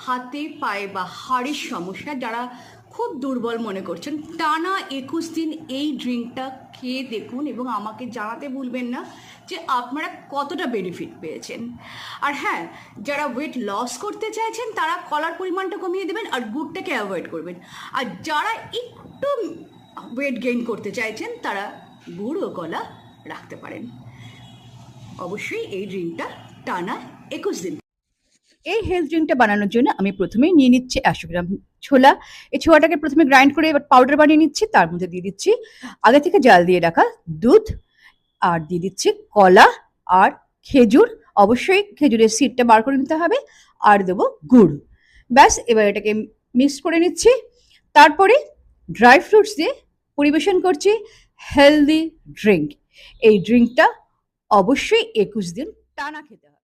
হাতে পায়ে বা হাড়ের সমস্যা, যারা খুব দুর্বল মনে করছেন, টানা 21 দিন এই ড্রিঙ্কটা খেয়ে দেখুন এবং আমাকে জানাতে ভুলবেন না যে আপনারা কতটা বেনিফিট পেয়েছেন। আর হ্যাঁ, যারা ওয়েট লস করতে চাইছেন তারা কলার পরিমাণটা কমিয়ে দেবেন আর গুড়টাকে অ্যাভয়েড করবেন। আর যারা একটু ওয়েট গেইন করতে চাইছেন তারা গুড় ও কলা রাখতে পারেন। অবশ্যই এই ড্রিঙ্কটা টানা 21 দিন। এই হেলথ ড্রিঙ্কটা বানানোর জন্য আমি প্রথমেই নিয়ে নিচ্ছি 100 গ্রাম ছোলা। এই ছোলাটাকে প্রথমে গ্রাইন্ড করে এবার পাউডার বানিয়ে নিচ্ছি। তার মধ্যে দিয়ে দিচ্ছি আগে থেকে জাল দিয়ে রাখা দুধ, আর দিয়ে দিচ্ছি কলা আর খেজুর, অবশ্যই খেজুরের সিডটা বার করে নিতে হবে, আর দেবো গুড়। ব্যাস, এবার এটাকে মিক্স করে নিচ্ছি। তারপরে ড্রাই ফ্রুটস দিয়ে পরিবেশন করছি হেলদি ড্রিঙ্ক। এই ড্রিঙ্কটা অবশ্যই 21 দিন টানা খেতে হবে।